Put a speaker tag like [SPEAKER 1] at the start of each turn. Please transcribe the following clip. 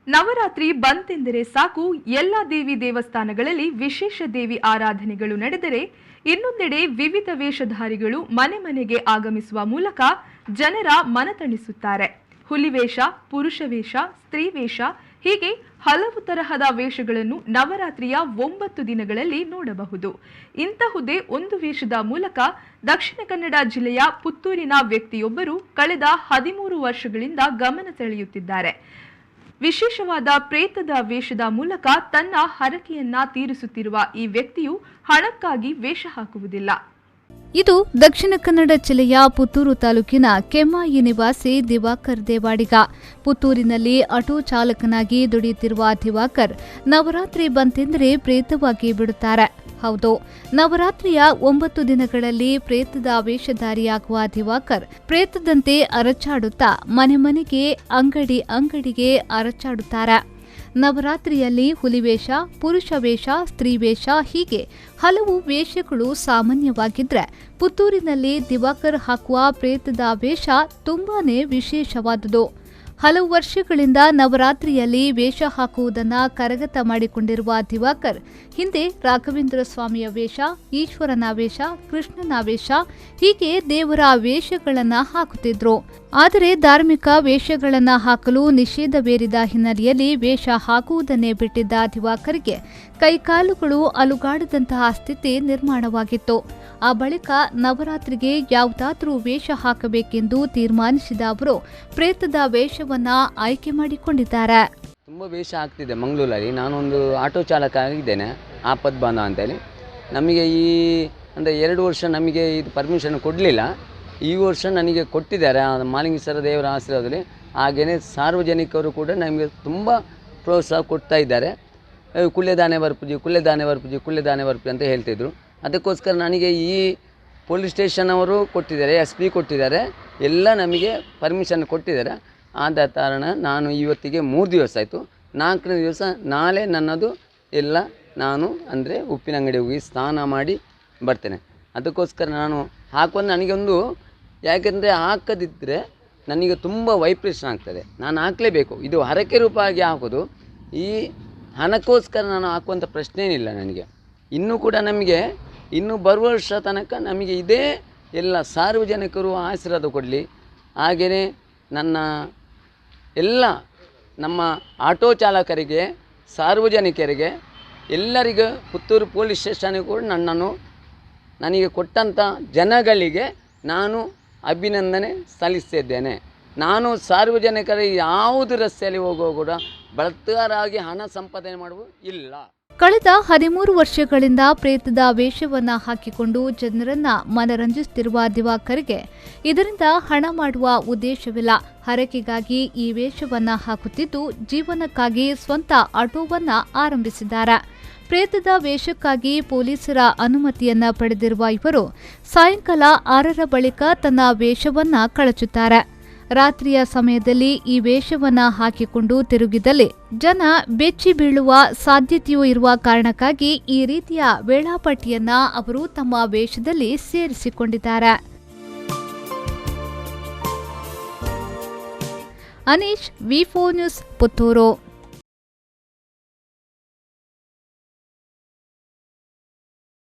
[SPEAKER 1] ನವರಾತ್ರಿ ಬಂತೆಂದರೆ ಸಾಕು ಎಲ್ಲ ದೇವಿ ದೇವಸ್ಥಾನಗಳಲ್ಲಿ ವಿಶೇಷ ದೇವಿ ಆರಾಧನೆಗಳು ನಡೆದರೆ ಇನ್ನೊಂದೆಡೆ ವಿವಿಧ ವೇಷಧಾರಿಗಳು ಮನೆ ಮನೆಗೆ ಆಗಮಿಸುವ ಮೂಲಕ ಜನರ ಮನತಣಿಸುತ್ತಾರೆ. ಹುಲಿವೇಷ, ಪುರುಷ ವೇಷ, ಸ್ತ್ರೀ ವೇಷ ಹೀಗೆ ಹಲವು ತರಹದ ವೇಷಗಳನ್ನು ನವರಾತ್ರಿಯ 9 ದಿನಗಳಲ್ಲಿ ನೋಡಬಹುದು. ಇಂತಹುದೇ ಒಂದು ವೇಷದ ಮೂಲಕ ದಕ್ಷಿಣ ಕನ್ನಡ ಜಿಲ್ಲೆಯ ಪುತ್ತೂರಿನ ವ್ಯಕ್ತಿಯೊಬ್ಬರು ಕಳೆದ 13 ವರ್ಷಗಳಿಂದ ಗಮನ ಸೆಳೆಯುತ್ತಿದ್ದಾರೆ. ವಿಶೇಷವಾದ ಪ್ರೇತದ ವೇಷದ ಮೂಲಕ ತನ್ನ ಹರಕೆಯನ್ನ ತೀರಿಸುತ್ತಿರುವ ಈ ವ್ಯಕ್ತಿಯು ಹಣಕ್ಕಾಗಿ ವೇಷ ಹಾಕುವುದಿಲ್ಲ.
[SPEAKER 2] ಇದು ದಕ್ಷಿಣ ಕನ್ನಡ ಜಿಲ್ಲೆಯ ಪುತ್ತೂರು ತಾಲೂಕಿನ ಕೆಮ್ಮಾಯಿ ನಿವಾಸಿ ದಿವಾಕರ್ ದೇವಾಡಿಗ. ಪುತ್ತೂರಿನಲ್ಲಿ ಆಟೋ ಚಾಲಕನಾಗಿ ದುಡಿಯುತ್ತಿರುವ ದಿವಾಕರ್ ನವರಾತ್ರಿ ಬಂತೆಂದರೆ ಪ್ರೇತವಾಗಿ ಬಿಡುತ್ತಾರೆ. ಹೌದು, ನವರಾತ್ರಿಯ 9 ದಿನಗಳಲ್ಲಿ ಪ್ರೇತದ ವೇಷಧಾರಿಯಾಗುವ ದಿವಾಕರ್ ಪ್ರೇತದಂತೆ ಅರಚಾಡುತ್ತಾ ಮನೆ ಮನೆಗೆ ಅಂಗಡಿಗೆ ಅರಚಾಡುತ್ತಾರೆ. ನವರಾತ್ರಿಯಲ್ಲಿ ಹುಲಿವೇಷ, ಪುರುಷ ವೇಷ, ಸ್ತ್ರೀ ವೇಷ ಹೀಗೆ ಹಲವು ವೇಷಗಳು ಸಾಮಾನ್ಯವಾಗಿದ್ರೆ ಪುತ್ತೂರಿನಲ್ಲಿ ದಿವಾಕರ್ ಹಾಕುವ ಪ್ರೇತದ ವೇಷ ತುಂಬಾನೇ ವಿಶೇಷವಾದುದು. ಹಲವು ವರ್ಷಗಳಿಂದ ನವರಾತ್ರಿಯಲ್ಲಿ ವೇಷ ಹಾಕುವುದನ್ನು ಕರಗತ ಮಾಡಿಕೊಂಡಿರುವ ದಿವಾಕರ್ ಹಿಂದೆ ರಾಘವೇಂದ್ರ ಸ್ವಾಮಿಯ ವೇಷ, ಈಶ್ವರನ ವೇಷ, ಕೃಷ್ಣನ ವೇಷ ಹೀಗೆ ದೇವರ ವೇಷಗಳನ್ನು ಹಾಕುತ್ತಿದ್ರು. ಆದರೆ ಧಾರ್ಮಿಕ ವೇಷಗಳನ್ನು ಹಾಕಲು ನಿಷೇಧವೇರಿದ ಹಿನ್ನೆಲೆಯಲ್ಲಿ ವೇಷ ಹಾಕುವುದನ್ನೇ ಬಿಟ್ಟಿದ್ದ ದಿವಾಕರ್ಗೆ ಕೈಕಾಲುಗಳು ಅಲುಗಾಡದಂತಹ ಸ್ಥಿತಿ ನಿರ್ಮಾಣವಾಗಿತ್ತು. ಆ ಬಳಿಕ ನವರಾತ್ರಿಗೆ ಯಾವುದಾದ್ರೂ ವೇಷ ಹಾಕಬೇಕೆಂದು ತೀರ್ಮಾನಿಸಿದ ಅವರು ಪ್ರೇತದ ವೇಷವನ್ನ ಆಯ್ಕೆ ಮಾಡಿಕೊಂಡಿದ್ದಾರೆ.
[SPEAKER 3] ತುಂಬ ವೇಷ ಆಗ್ತಿದೆ ಮಂಗಳೂರಲ್ಲಿ. ನಾನೊಂದು ಆಟೋ ಚಾಲಕ ಆಗಿದ್ದೇನೆ, ಆಪತ್ ಬಾಂಧ ಅಂತೇಳಿ. ನಮಗೆ ಅಂದರೆ 2 ವರ್ಷ ನಮಗೆ ಇದು ಪರ್ಮಿಷನ್ ಕೊಡಲಿಲ್ಲ. ಈ ವರ್ಷ ನನಗೆ ಕೊಟ್ಟಿದ್ದಾರೆ ಮಾಲಿಂಗೇಶ್ವರ ದೇವರ ಆಶೀರ್ವಾದದಲ್ಲಿ. ಹಾಗೆಯೇ ಸಾರ್ವಜನಿಕರು ಕೂಡ ನಮಗೆ ತುಂಬ ಪ್ರೋತ್ಸಾಹ ಕೊಡ್ತಾ ಇದ್ದಾರೆ. ಕುಳ್ಳೆದಾನೆ ಬರ್ಪುಜಿ ಅಂತ ಹೇಳ್ತಿದ್ರು. ಅದಕ್ಕೋಸ್ಕರ ನನಗೆ ಈ ಪೊಲೀಸ್ ಸ್ಟೇಷನ್ ಅವರು ಕೊಟ್ಟಿದ್ದಾರೆ, SP ಕೊಟ್ಟಿದ್ದಾರೆ, ಎಲ್ಲ ನಮಗೆ ಪರ್ಮಿಷನ್ ಕೊಟ್ಟಿದ್ದಾರೆ. ಆದ ಕಾರಣ ನಾನು ಇವತ್ತಿಗೆ 3 ದಿವಸ ಆಯಿತು. 4ನೇ ದಿವಸ ನಾಳೆ ನನ್ನದು ಎಲ್ಲ ನಾನು ಅಂದರೆ ಉಪ್ಪಿನಂಗಡಿ ಹೋಗಿ ಸ್ನಾನ ಮಾಡಿ ಬರ್ತೇನೆ. ಅದಕ್ಕೋಸ್ಕರ ನಾನು ಹಾಕುವ ನನಗೊಂದು ಯಾಕೆಂದರೆ ಹಾಕದಿದ್ದರೆ ನನಗೆ ತುಂಬ ವೈಬ್ರೇಷನ್ ಆಗ್ತದೆ. ನಾನು ಹಾಕಲೇಬೇಕು. ಇದು ಹರಕೆ ರೂಪವಾಗಿ ಹಾಕೋದು. ಈ ಹಣಕ್ಕೋಸ್ಕರ ನಾನು ಹಾಕುವಂಥ ಪ್ರಶ್ನೆ ಏನಿಲ್ಲ ನನಗೆ. ಇನ್ನೂ ಕೂಡ ನಮಗೆ ಇನ್ನು ಬರುವ ವರ್ಷ ತನಕ ನಮಗೆ ಇದೇ ಎಲ್ಲ ಸಾರ್ವಜನಿಕರು ಆಶೀರ್ವಾದ ಕೊಡಲಿ. ಹಾಗೆಯೇ ನನ್ನ ಎಲ್ಲ ನಮ್ಮ ಆಟೋ ಚಾಲಕರಿಗೆ, ಸಾರ್ವಜನಿಕರಿಗೆ, ಎಲ್ಲರಿಗೂ ಪುತ್ತೂರು ಪೊಲೀಸ್ ಸ್ಟೇಷನ್ಗೆ ಕೂಡ ನನಗೆ ಕೊಟ್ಟಂಥ ಜನಗಳಿಗೆ ನಾನು ಅಭಿನಂದನೆ ಸಲ್ಲಿಸ್ತಿದ್ದೇನೆ. ನಾನು ಸಾರ್ವಜನಿಕರಿಗೆ ಯಾವುದು ರಸ್ತೆಯಲ್ಲಿ ಹೋಗುವ ಕೂಡ ಬಲಾತ್ಕಾರವಾಗಿ ಹಣ ಸಂಪಾದನೆ ಮಾಡುವ ಇಲ್ಲ.
[SPEAKER 2] ಕಳೆದ 13 ವರ್ಷಗಳಿಂದ ಪ್ರೇತದ ವೇಷವನ್ನ ಹಾಕಿಕೊಂಡು ಜನರನ್ನ ಮನರಂಜಿಸುತ್ತಿರುವ ದಿವಾಕರ್ಗೆ ಇದರಿಂದ ಹಣ ಮಾಡುವ ಉದ್ದೇಶವಿಲ್ಲ. ಹರಕೆಗಾಗಿ ಈ ವೇಷವನ್ನ ಹಾಕುತ್ತಿದ್ದು ಜೀವನಕ್ಕಾಗಿ ಸ್ವಂತ ಆಟೋವನ್ನ ಆರಂಭಿಸಿದ್ದಾರೆ. ಪ್ರೇತದ ವೇಷಕ್ಕಾಗಿ ಪೊಲೀಸರ ಅನುಮತಿಯನ್ನ ಪಡೆದಿರುವ ಇವರು ಸಾಯಂಕಾಲ 6ರ ಬಳಿಕ ತನ್ನ ವೇಷವನ್ನ ಕಳಚುತ್ತಾರೆ. ರಾತ್ರಿಯ ಸಮಯದಲ್ಲಿ ಈ ವೇಷವನ್ನ ಹಾಕಿಕೊಂಡು ತಿರುಗಿದಲ್ಲಿ ಜನ ಬೆಚ್ಚಿ ಬೀಳುವ ಸಾಧ್ಯತೆಯೂ ಇರುವ ಕಾರಣಕ್ಕಾಗಿ ಈ ರೀತಿಯ ವೇಳಾಪಟ್ಟಿಯನ್ನ ಅವರು ತಮ್ಮ ವೇಷದಲ್ಲಿ ಸೇರಿಸಿಕೊಂಡಿದ್ದಾರೆ. Anish, V4 news, Puttur.